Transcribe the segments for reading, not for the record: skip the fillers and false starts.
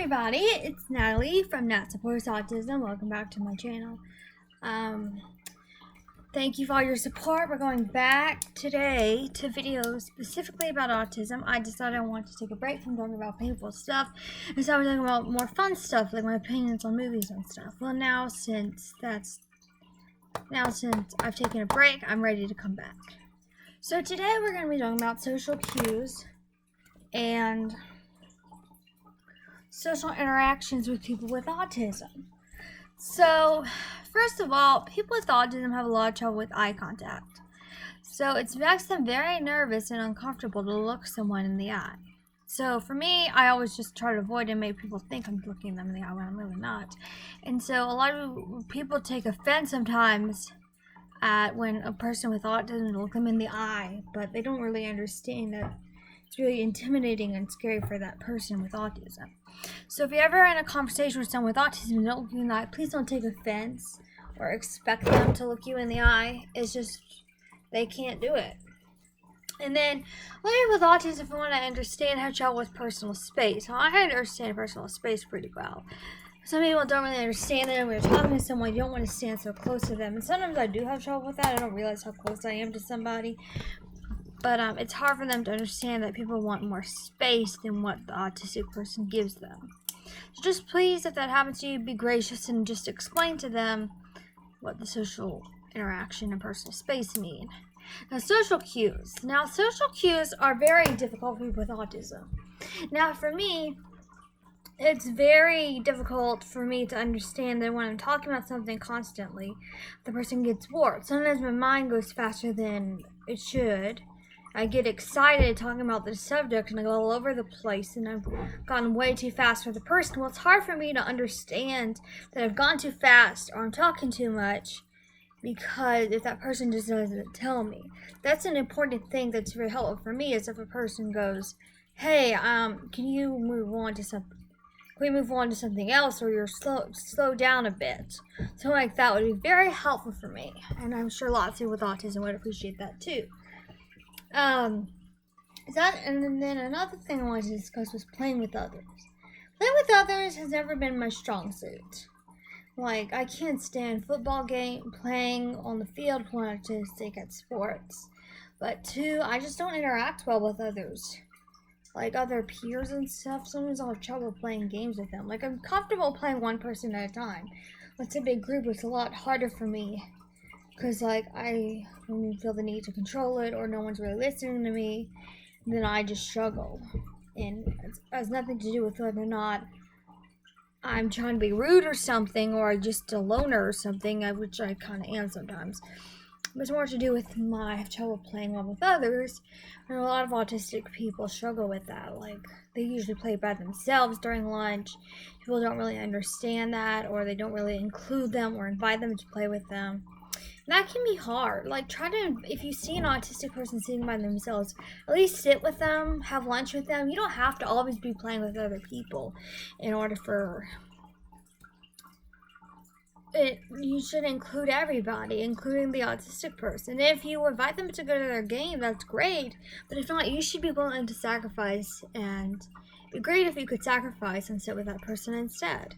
everybody, it's Natalie from Nat Supports Autism. Welcome back to my channel. Thank you for all your support. We're going back today to videos specifically about autism. I decided I wanted to take a break from talking about painful stuff and start talking about more fun stuff, like my opinions on movies and stuff. Well, now since I've taken a break, I'm ready to come back. So today we're going to be talking about social cues and social interactions with people with autism. So, first of all, people with autism have a lot of trouble with eye contact. So, it makes them very nervous and uncomfortable to look someone in the eye. So, for me, I always just try to avoid and make people think I'm looking them in the eye when I'm really not. And so, a lot of people take offense sometimes at when a person with autism will look them in the eye, but they don't really understand that it's really intimidating and scary for that person with autism. So if you're ever in a conversation with someone with autism and don't look you in the eye, please don't take offense or expect them to look you in the eye. It's just, they can't do it. And then, living with autism, if you want to understand how to travel with personal space. Well, I understand personal space pretty well. Some people don't really understand it, and when you're talking to someone, you don't want to stand so close to them. And sometimes I do have trouble with that. I don't realize how close I am to somebody. But it's hard for them to understand that people want more space than what the autistic person gives them. So just please, if that happens to you, be gracious and just explain to them what the social interaction and personal space mean. Now, social cues. Now, social cues are very difficult for people with autism. Now, for me, it's very difficult for me to understand that when I'm talking about something constantly, the person gets bored. Sometimes my mind goes faster than it should. I get excited talking about the subject and I go all over the place and I've gone way too fast for the person. Well, it's hard for me to understand that I've gone too fast or I'm talking too much because if that person just doesn't tell me. That's an important thing that's very helpful for me is if a person goes, hey, can you move on to something? Can we move on to something else or you're slow down a bit? Something like that would be very helpful for me. And I'm sure lots of people with autism would appreciate that too. And then another thing I wanted to discuss was playing with others. Playing with others has never been my strong suit. Like, I can't stand playing on the field, playing autistic at sports. But two, I just don't interact well with others. Like other peers and stuff, sometimes I'll have trouble playing games with them. Like, I'm comfortable playing one person at a time. When it's a big group, it's a lot harder for me. Because, like, I feel the need to control it or no one's really listening to me, then I just struggle. And it has nothing to do with whether or not I'm trying to be rude or something or just a loner or something, which I kind of am sometimes. But it's more to do with my trouble playing well with others. And a lot of autistic people struggle with that. Like, they usually play by themselves during lunch. People don't really understand that, or they don't really include them or invite them to play with them. That can be hard. Like, if you see an autistic person sitting by themselves, at least sit with them, have lunch with them. You don't have to always be playing with other people in order for it. You should include everybody, including the autistic person. If you invite them to go to their game, that's great. But if not, you should be willing to sacrifice, and it'd be great if you could sacrifice and sit with that person instead.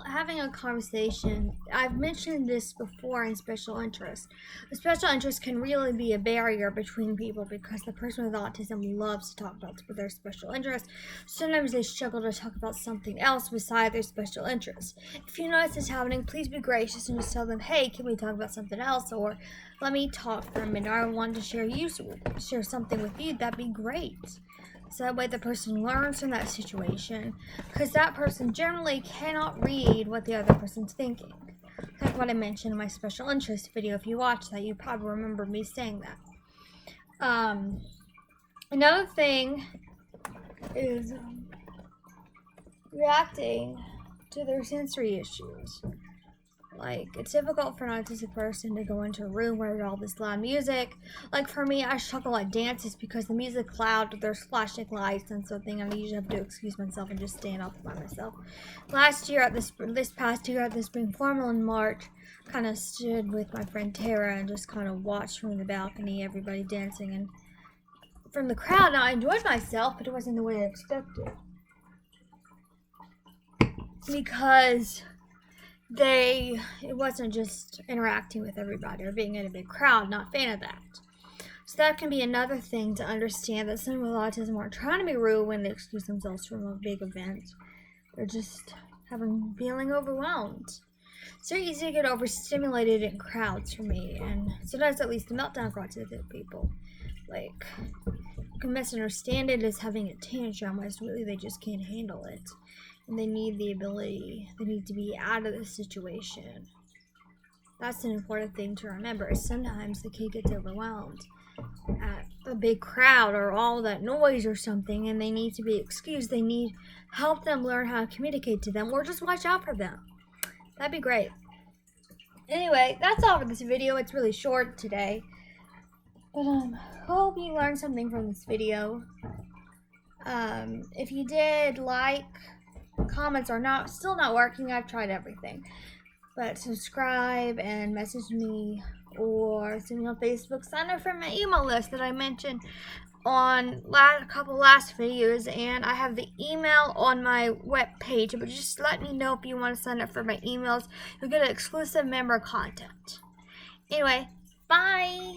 Having a conversation, I've mentioned this before in special interest. The special interest can really be a barrier between people because the person with autism loves to talk about their special interest. Sometimes they struggle to talk about something else beside their special interest. If you notice this happening, please be gracious and just tell them, hey, can we talk about something else? Or let me talk for a minute. I want to share something with you. That'd be great. So that way the person learns from that situation, because that person generally cannot read what the other person's thinking. Like what I mentioned in my special interest video. If you watch that, you probably remember me saying that. Another thing is reacting to their sensory issues. Like, it's difficult for an autistic person to go into a room where there's all this loud music. Like, for me, I struggle at dances because the music's loud, there's flashing lights and something, and I usually have to excuse myself and just stand up by myself. This past year at the Spring Formal in March, kind of stood with my friend Tara and just kind of watched from the balcony, everybody dancing, and from the crowd. Now, I enjoyed myself, but it wasn't the way I expected. Because it wasn't just interacting with everybody or being in a big crowd. Not a fan of that. So that can be another thing to understand, that someone with autism aren't trying to be rude when they excuse themselves from a big event. They're just feeling overwhelmed. It's very easy to get overstimulated in crowds for me, and sometimes that leads to meltdown for autistic people. Like, you can misunderstand it as having a tantrum, when really they just can't handle it. And they need to be out of the situation. That's an important thing to remember. Sometimes the kid gets overwhelmed at a big crowd or all that noise or something, and they need to be excused. They need help them learn how to communicate to them, or just watch out for them. That'd be great. Anyway, that's all for this video. It's really short today, but hope you learned something from this video. If you did, comments are still not working. I've tried everything, but subscribe and message me or send me on Facebook. Sign up for my email list that I mentioned on a couple last videos, and I have the email on my web page. But just let me know if you want to sign up for my emails. You'll get exclusive member content. Anyway, bye.